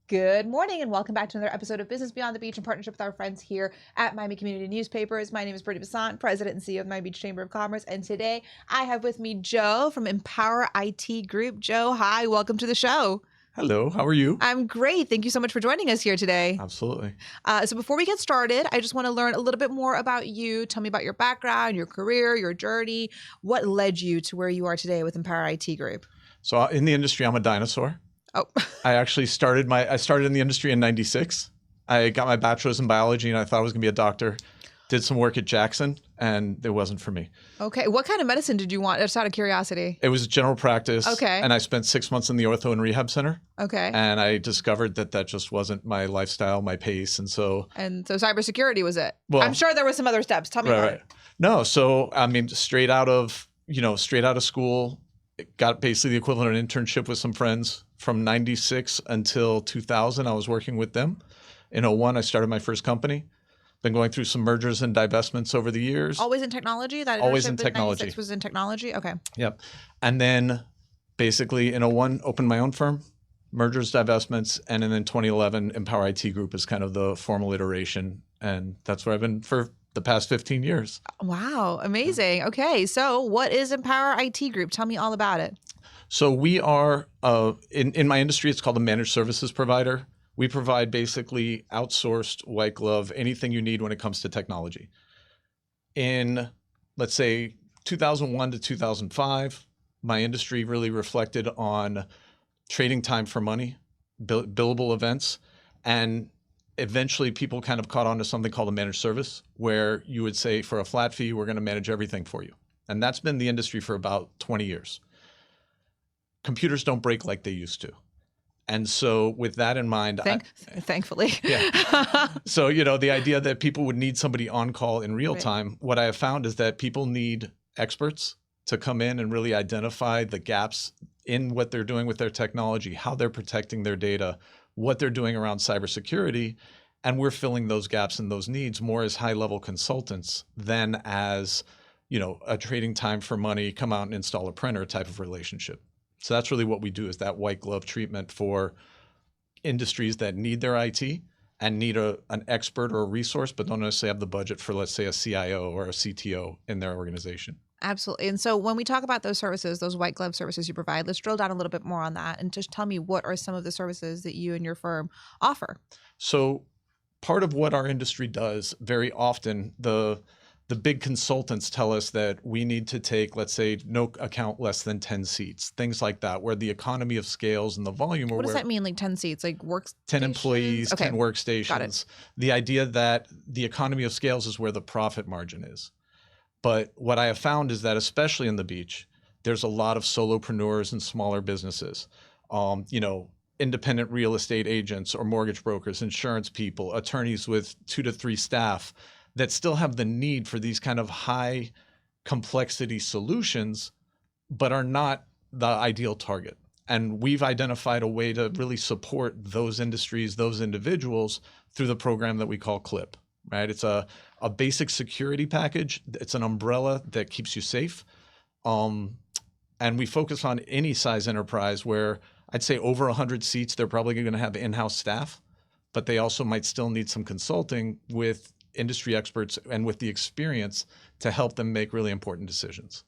Good morning and welcome back to another episode of Business Beyond the Beach in partnership with our friends here at Miami Community Newspapers. My name is Brittnie Bassant, President and CEO of Miami Beach Chamber of Commerce. And today I have with me Joe from Empower IT Group. Joe, hi, welcome to the show. Hello, how are you? I'm great. Thank you so much for joining us here today. Absolutely. So before we get started, I just want to learn a little bit more about you. Tell me about your background, your career, your journey. What led you to where you are today with Empower IT Group? So in the industry, I'm a dinosaur. Oh, I actually started in the industry in '96. I got my bachelor's in biology and I thought I was going to be a doctor. Did some work at Jackson and it wasn't for me. okay. What kind of medicine did you want? Just out of curiosity. It was general practice. Okay. And I spent 6 months in the ortho and rehab center. Okay. And I discovered that just wasn't my lifestyle, my pace. And so cybersecurity was it. Well, I'm sure there were some other steps. Tell me about it. No, so I mean, straight out of school, got basically the equivalent of an internship with some friends. From 96 until 2000, I was working with them. In '01, I started my first company. Been going through some mergers and divestments over the years. Always in technology? That Always in internship technology. 96 was in technology? Okay. Yep. And then basically in '01, opened my own firm, mergers, divestments, and then in 2011, Empower IT Group is kind of the formal iteration. And that's where I've been for the past 15 years. Wow. Amazing. Okay. So what is Empower IT Group? Tell me all about it. So we are, in my industry, it's called a managed services provider. We provide basically outsourced, white glove, anything you need when it comes to technology. In, let's say, 2001 to 2005, my industry really reflected on trading time for money, billable events, and eventually people kind of caught on to something called a managed service, where you would say, for a flat fee, we're going to manage everything for you. And that's been the industry for about 20 years. Computers don't break like they used to. And so with that in mind, thankfully. Yeah. So, the idea that people would need somebody on call in real time, what I have found is that people need experts to come in and really identify the gaps in what they're doing with their technology, how they're protecting their data, what they're doing around cybersecurity. And we're filling those gaps and those needs more as high-level consultants than as, a trading time for money, come out and install a printer type of relationship. So that's really what we do, is that white glove treatment for industries that need their IT and need an expert or a resource, but don't necessarily have the budget for, let's say, a CIO or a CTO in their organization. Absolutely. And so when we talk about those services, those white glove services you provide, let's drill down a little bit more on that and just tell me, what are some of the services that you and your firm offer? So part of what our industry does, very often, the big consultants tell us that we need to take, let's say, no account less than 10 seats, things like that, where the economy of scales and the volume. What does that mean, like 10 seats, like workstations? 10 employees, okay. 10 workstations. Got it. The idea that the economy of scales is where the profit margin is. But what I have found is that, especially in the beach, there's a lot of solopreneurs and smaller businesses, independent real estate agents or mortgage brokers, insurance people, attorneys with 2 to 3 staff, that still have the need for these kind of high complexity solutions, but are not the ideal target. And we've identified a way to really support those industries, those individuals, through the program that we call CLIP, right? It's a basic security package. It's an umbrella that keeps you safe. And we focus on any size enterprise where I'd say over 100 seats, they're probably going to have in-house staff, but they also might still need some consulting with industry experts and with the experience to help them make really important decisions.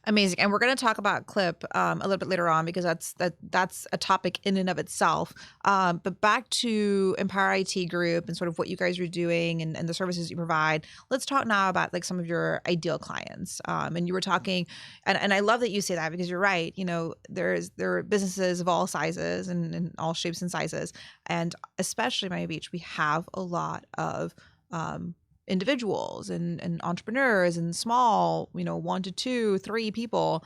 Amazing. And we're going to talk about CLIP a little bit later on, because that's a topic in and of itself. But back to Empower IT Group and sort of what you guys are doing and the services you provide. Let's talk now about like some of your ideal clients. And you were talking, and I love that you say that, because you're right. There are businesses of all sizes and all shapes and sizes. And especially Miami Beach, we have a lot of individuals and entrepreneurs and small, 1 to 2, 3 people.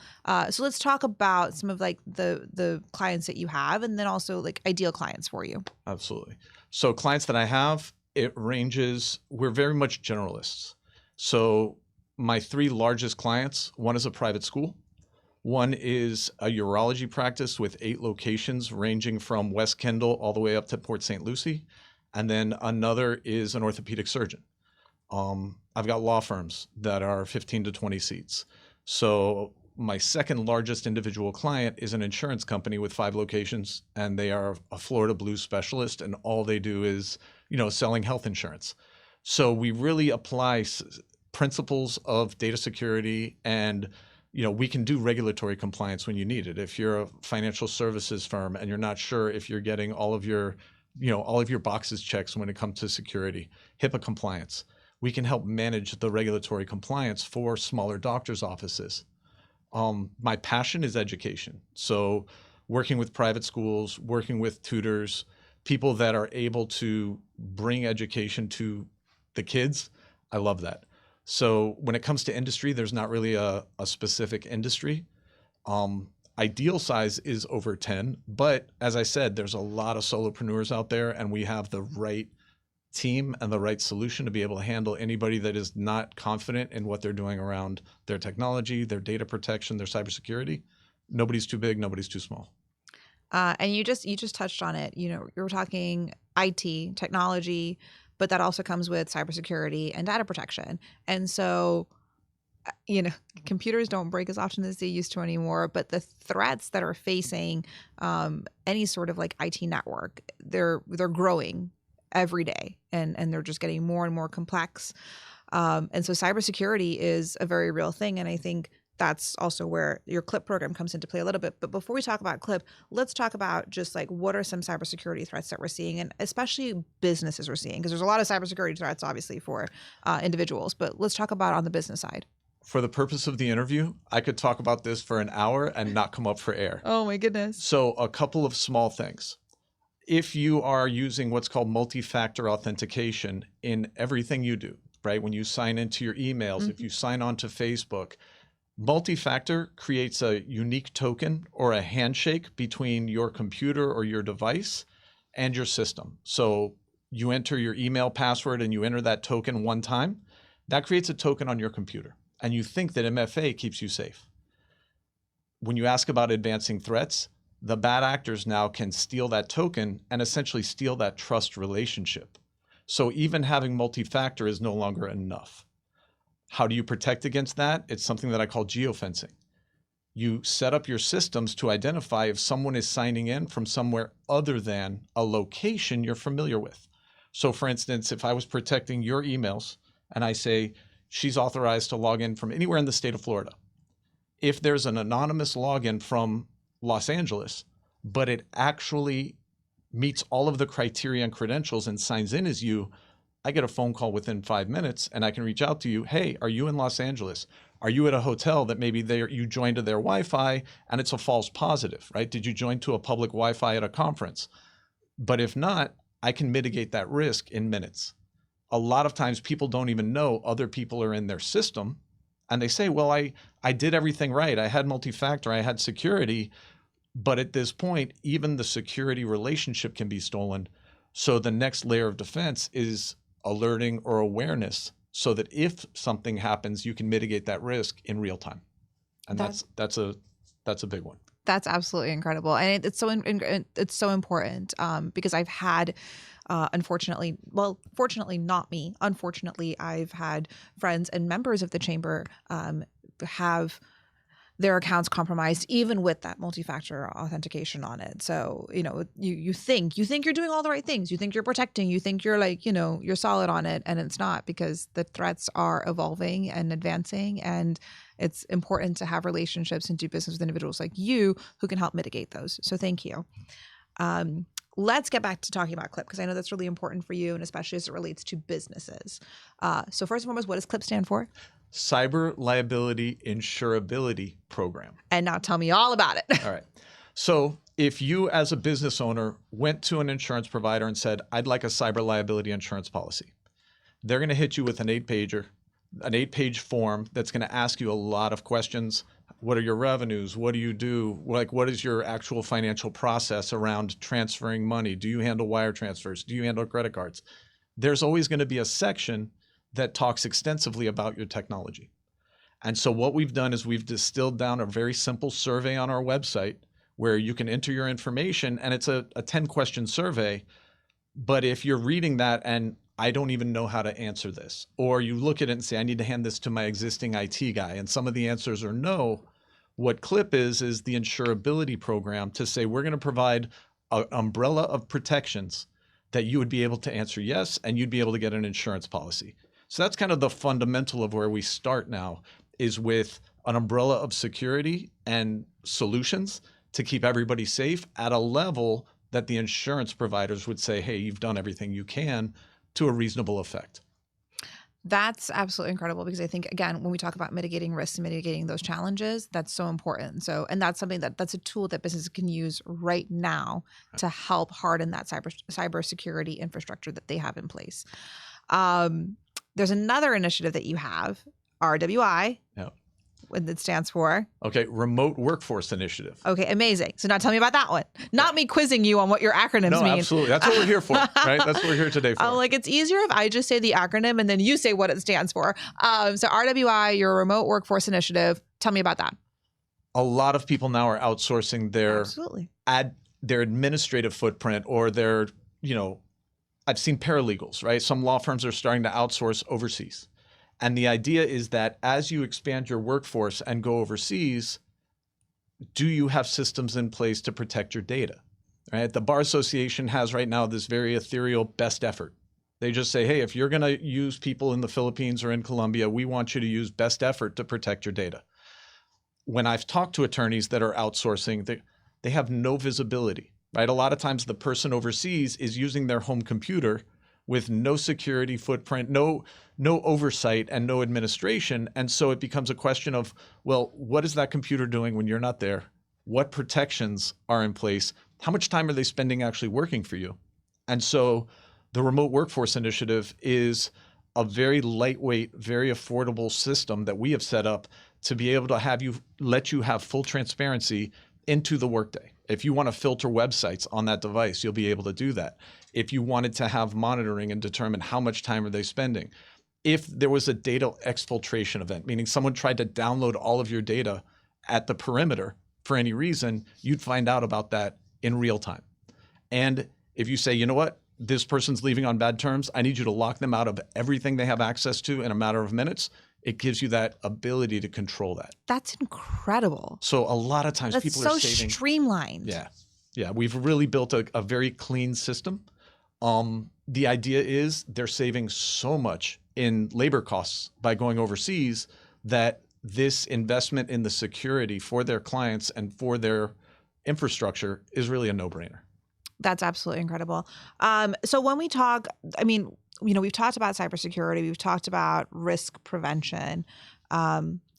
So let's talk about some of like the clients that you have, and then also like ideal clients for you. Absolutely. So clients that I have, it ranges, we're very much generalists. So my 3 largest clients, one is a private school. One is a urology practice with 8 locations ranging from West Kendall all the way up to Port St. Lucie. And then another is an orthopedic surgeon. I've got law firms that are 15 to 20 seats. So my second largest individual client is an insurance company with 5 locations, and they are a Florida Blue specialist, and all they do is, selling health insurance. So we really apply principles of data security, and we can do regulatory compliance when you need it. If you're a financial services firm and you're not sure if you're getting all of your boxes checked when it comes to security, HIPAA compliance, we can help manage the regulatory compliance for smaller doctors' offices. My passion is education. So working with private schools, working with tutors, people that are able to bring education to the kids, I love that. So when it comes to industry, there's not really a specific industry. Ideal size is over 10, but as I said, there's a lot of solopreneurs out there, and we have the right team and the right solution to be able to handle anybody that is not confident in what they're doing around their technology, their data protection, their cybersecurity. Nobody's too big, nobody's too small. And you just touched on it. You were talking IT, technology, but that also comes with cybersecurity and data protection. And so, computers don't break as often as they used to anymore, but the threats that are facing any sort of like IT network, they're growing every day, and they're just getting more and more complex. And so cybersecurity is a very real thing. And I think that's also where your CLIP program comes into play a little bit. But before we talk about CLIP, let's talk about just like what are some cybersecurity threats that we're seeing, and especially businesses are seeing, because there's a lot of cybersecurity threats, obviously, for individuals. But let's talk about on the business side. For the purpose of the interview, I could talk about this for an hour and not come up for air. Oh my goodness. So a couple of small things. If you are using what's called multi-factor authentication in everything you do, right? When you sign into your emails, if you sign on to Facebook, multi-factor creates a unique token or a handshake between your computer or your device and your system. So you enter your email password and you enter that token one time, that creates a token on your computer. And you think that MFA keeps you safe. When you ask about advancing threats, the bad actors now can steal that token and essentially steal that trust relationship. So even having multi-factor is no longer enough. How do you protect against that? It's something that I call geofencing. You set up your systems to identify if someone is signing in from somewhere other than a location you're familiar with. So for instance, if I was protecting your emails and I say, she's authorized to log in from anywhere in the state of Florida. If there's an anonymous login from Los Angeles, but it actually meets all of the criteria and credentials and signs in as you, I get a phone call within 5 minutes and I can reach out to you. Hey, are you in Los Angeles? Are you at a hotel that maybe you joined to their Wi-Fi and it's a false positive, right? Did you join to a public Wi-Fi at a conference? But if not, I can mitigate that risk in minutes. A lot of times people don't even know other people are in their system, and they say, well, I did everything right. I had multi-factor, I had security, but at this point, even the security relationship can be stolen. So the next layer of defense is alerting or awareness, so that if something happens, you can mitigate that risk in real time. And that's a big one. That's absolutely incredible, and it's so important because I've had, fortunately not me. Unfortunately, I've had friends and members of the chamber have their accounts compromised, even with that multi-factor authentication on it. So, you think you're doing all the right things. You think you're protecting, you think you're you're solid on it, and it's not, because the threats are evolving and advancing, and it's important to have relationships and do business with individuals like you who can help mitigate those. So thank you. Let's get back to talking about CLIP, because I know that's really important for you, and especially as it relates to businesses. So first and foremost, what does CLIP stand for? Cyber Liability Insurability Program. And now tell me all about it. All right. So if you as a business owner went to an insurance provider and said, I'd like a cyber liability insurance policy, they're going to hit you with an 8-page form that's going to ask you a lot of questions. What are your revenues? What do you do? What is your actual financial process around transferring money? Do you handle wire transfers? Do you handle credit cards? There's always going to be a section that talks extensively about your technology. And so what we've done is we've distilled down a very simple survey on our website where you can enter your information, and it's a 10-question survey. But if you're reading that and I don't even know how to answer this, or you look at it and say, I need to hand this to my existing IT guy, and some of the answers are no, What CLIP is the insurability program to say we're going to provide an umbrella of protections that you would be able to answer yes, and you'd be able to get an insurance policy. So that's kind of the fundamental of where we start now, is with an umbrella of security and solutions to keep everybody safe at a level that the insurance providers would say, hey, you've done everything you can to a reasonable effect. That's absolutely incredible, because I think, again, when we talk about mitigating risks and mitigating those challenges, that's so important. So, and that's something that's a tool that businesses can use right now to help harden that cybersecurity infrastructure that they have in place. There's another initiative that you have, RWI. Yeah. What it stands for. Okay, Remote Workforce Initiative. Okay, amazing. So now tell me about that one. Not me quizzing you on what your acronyms mean. No, absolutely. That's what we're here for, right? That's what we're here today for. Like, it's easier if I just say the acronym and then you say what it stands for. So RWI, your Remote Workforce Initiative. Tell me about that. A lot of people now are outsourcing their their administrative footprint, or their, I've seen paralegals, right? Some law firms are starting to outsource overseas. And the idea is that as you expand your workforce and go overseas, do you have systems in place to protect your data? Right? The Bar Association has right now this very ethereal best effort. They just say, hey, if you're going to use people in the Philippines or in Colombia, we want you to use best effort to protect your data. When I've talked to attorneys that are outsourcing, they have no visibility, right? A lot of times the person overseas is using their home computer with no security footprint, no oversight, and no administration. And so it becomes a question of, well, what is that computer doing when you're not there? What protections are in place? How much time are they spending actually working for you? And so the Remote Workforce Initiative is a very lightweight, very affordable system that we have set up to be able to let you have full transparency into the workday. If you want to filter websites on that device, you'll be able to do that. If you wanted to have monitoring and determine how much time are they spending. If there was a data exfiltration event, meaning someone tried to download all of your data at the perimeter for any reason, you'd find out about that in real time. And if you say, you know what, this person's leaving on bad terms, I need you to lock them out of everything they have access to in a matter of minutes, it gives you that ability to control that. That's incredible. So a lot of times people are saving. So streamlined. Yeah. We've really built a very clean system. The idea is they're saving so much in labor costs by going overseas that this investment in the security for their clients and for their infrastructure is really a no-brainer. That's absolutely incredible. So when we talk, we've talked about cybersecurity, we've talked about risk prevention.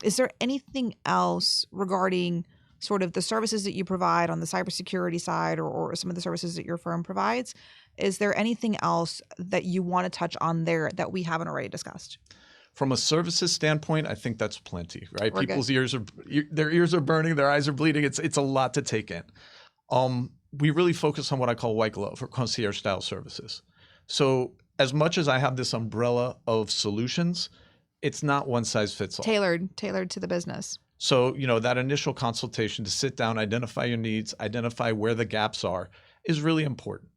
Is there anything else regarding sort of the services that you provide on the cybersecurity side, or some of the services that your firm provides? Is there anything else that you want to touch on there that we haven't already discussed? From a services standpoint, I think that's plenty, right? We're People's good. their ears are burning, their eyes are bleeding. It's a lot to take in. We really focus on what I call white glove or concierge style services. So as much as I have this umbrella of solutions, it's not one size fits all. Tailored to the business. So, that initial consultation to sit down, identify your needs, identify where the gaps are is really important.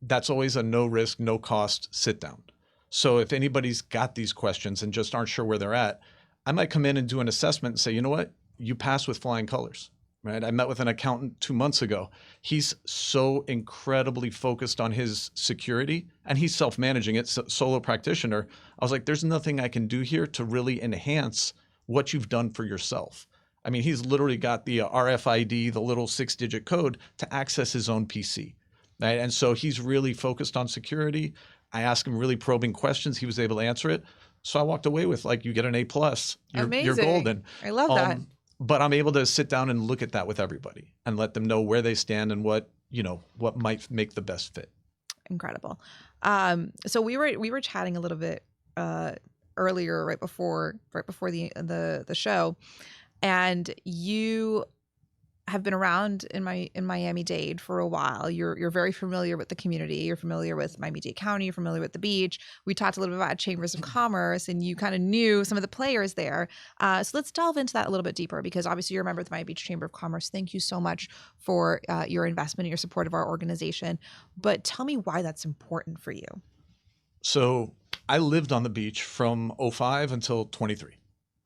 That's always a no risk, no cost sit down. So if anybody's got these questions and just aren't sure where they're at, I might come in and do an assessment and say, you know what, you pass with flying colors. Right? I met with an accountant 2 months ago. He's so incredibly focused on his security, and he's self-managing it, solo practitioner. I was like, there's nothing I can do here to really enhance what you've done for yourself. I mean, he's literally got the RFID, the little 6-digit code to access his own PC. Right? And so he's really focused on security. I asked him really probing questions. He was able to answer it. So I walked away with, like, you get an A+. You're golden. I love that. But I'm able to sit down and look at that with everybody and let them know where they stand and what might make the best fit. Incredible. So we were chatting a little bit earlier, right before the show, and you have been around in Miami-Dade for a while. You're very familiar with the community. You're familiar with Miami-Dade County. You're familiar with the beach. We talked a little bit about chambers of commerce, and you kind of knew some of the players there. So let's delve into that a little bit deeper, because obviously you're a member of the Miami Beach Chamber of Commerce. Thank you so much for your investment and your support of our organization. But tell me why that's important for you. So I lived on the beach from 2005 until 23.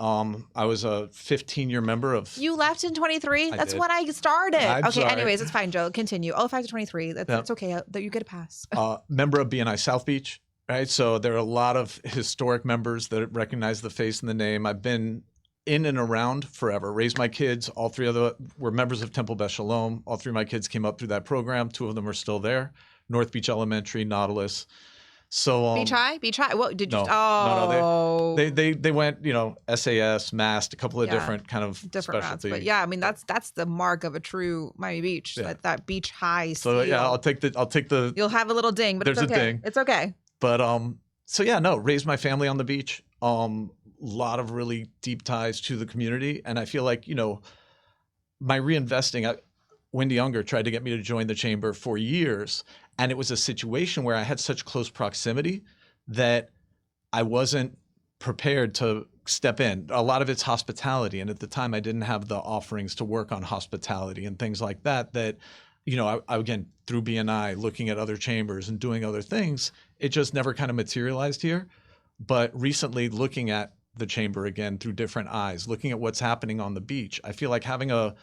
I was a 15-year member of. You left in 23? I That's did. when I started. I'm Okay, sorry. anyways, it's fine, Joe. Continue. Oh, 5 to 23. Yep. That's okay. That you get a pass. Member of BNI South Beach, right? So there are a lot of historic members that recognize the face and the name. I've been in and around forever. Raised my kids. All three of them were members of Temple Beth Shalom. All three of my kids came up through that program. Two of them are still there. North Beach Elementary, Nautilus. So Beach High. What did you? no, Oh, no. They went, SAS, MAST, a couple of different kind of different routes. specialty. But yeah, I mean that's the mark of a true Miami Beach. Yeah. That Beach High. So seal. yeah, I'll take the. You'll have a little ding, but There's it's okay. a ding. It's okay. But so yeah, no, raised my family on the beach. Lot of really deep ties to the community, and I feel like my reinvesting. Wendy Unger tried to get me to join the chamber for years, and it was a situation where I had such close proximity that I wasn't prepared to step in. A lot of it's hospitality, and at the time I didn't have the offerings to work on hospitality and things like that. I again, through BNI, looking at other chambers and doing other things, it just never kind of materialized here. But recently, looking at the chamber again through different eyes, looking at what's happening on the beach, I feel like having a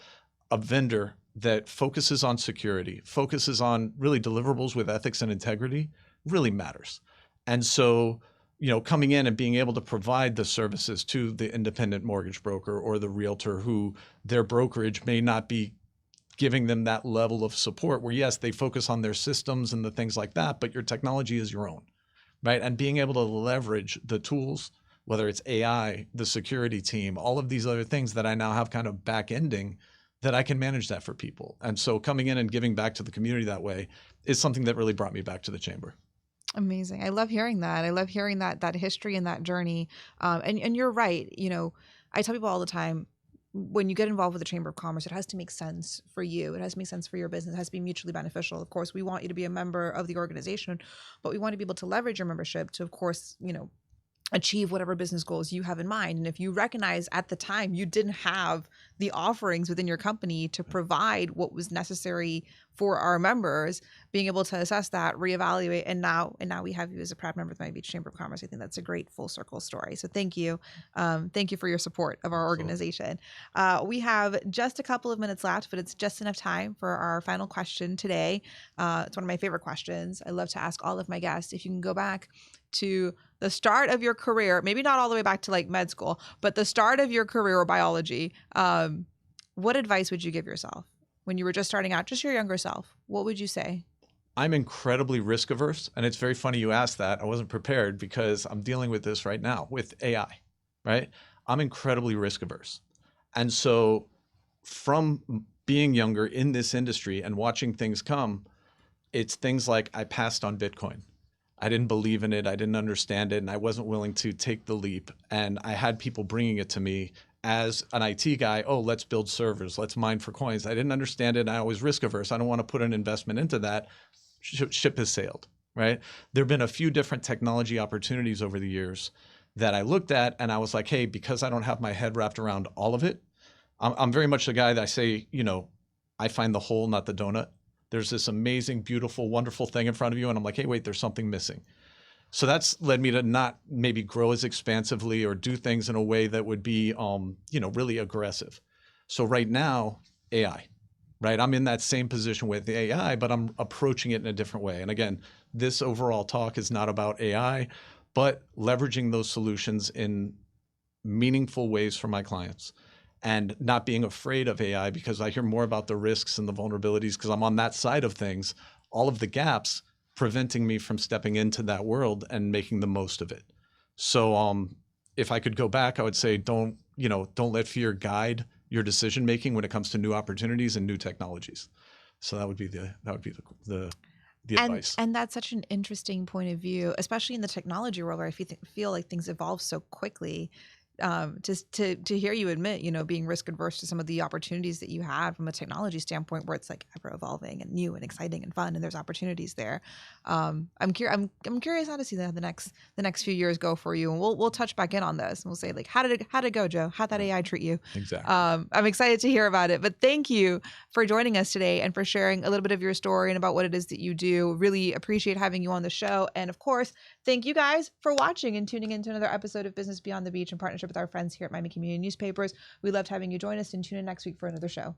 vendor that focuses on security, focuses on really deliverables with ethics and integrity really matters. And so, coming in and being able to provide the services to the independent mortgage broker or the realtor who their brokerage may not be giving them that level of support where, yes, they focus on their systems and the things like that, but your technology is your own, right? And being able to leverage the tools, whether it's AI, the security team, all of these other things that I now have kind of back ending that I can manage that for people. And so coming in and giving back to the community that way is something that really brought me back to the chamber. Amazing. I love hearing that. I love hearing that history and that journey. And you're right. I tell people all the time, when you get involved with the Chamber of Commerce, it has to make sense for you. It has to make sense for your business. It has to be mutually beneficial. Of course, we want you to be a member of the organization, but we want to be able to leverage your membership to, of course, achieve whatever business goals you have in mind. And if you recognize at the time you didn't have the offerings within your company to provide what was necessary for our members, being able to assess that, reevaluate, and now we have you as a proud member of the Miami Beach Chamber of Commerce. I think that's a great full circle story. So thank you. Thank you for your support of our organization. We have just a couple of minutes left, but it's just enough time for our final question today. It's one of my favorite questions. I love to ask all of my guests, if you can go back to the start of your career, maybe not all the way back to like med school, but the start of your career or biology, what advice would you give yourself when you were just starting out, just your younger self? What would you say? I'm incredibly risk averse. And it's very funny you asked that. I wasn't prepared because I'm dealing with this right now with AI, right? I'm incredibly risk averse. And so from being younger in this industry and watching things come, it's things like I passed on Bitcoin. I didn't believe in it. I didn't understand it. And I wasn't willing to take the leap. And I had people bringing it to me as an IT guy. Oh, let's build servers. Let's mine for coins. I didn't understand it. And I was risk averse. I don't want to put an investment into that. Ship has sailed, right? There have been a few different technology opportunities over the years that I looked at. And I was like, hey, because I don't have my head wrapped around all of it, I'm very much the guy that I say, I find the hole, not the donut. There's this amazing, beautiful, wonderful thing in front of you. And I'm like, hey, wait, there's something missing. So that's led me to not maybe grow as expansively or do things in a way that would be, really aggressive. So right now, AI, right? I'm in that same position with the AI, but I'm approaching it in a different way. And again, this overall talk is not about AI, but leveraging those solutions in meaningful ways for my clients. And not being afraid of AI because I hear more about the risks and the vulnerabilities because I'm on that side of things, all of the gaps preventing me from stepping into that world and making the most of it. So if I could go back, I would say don't let fear guide your decision making when it comes to new opportunities and new technologies. So that would be the advice. And that's such an interesting point of view, especially in the technology world where I feel like things evolve so quickly. Just to hear you admit, being risk adverse to some of the opportunities that you had from a technology standpoint, where it's like ever evolving and new and exciting and fun, and there's opportunities there. I'm curious how to see the next few years go for you, and we'll touch back in on this, and we'll say like, how did it go, Joe? How'd that AI treat you? Exactly. I'm excited to hear about it. But thank you for joining us today and for sharing a little bit of your story and about what it is that you do. Really appreciate having you on the show, and of course, thank you guys for watching and tuning into another episode of Business Beyond the Beach in partnership partnership with our friends here at Miami Community Newspapers. We loved having you join us, and tune in next week for another show.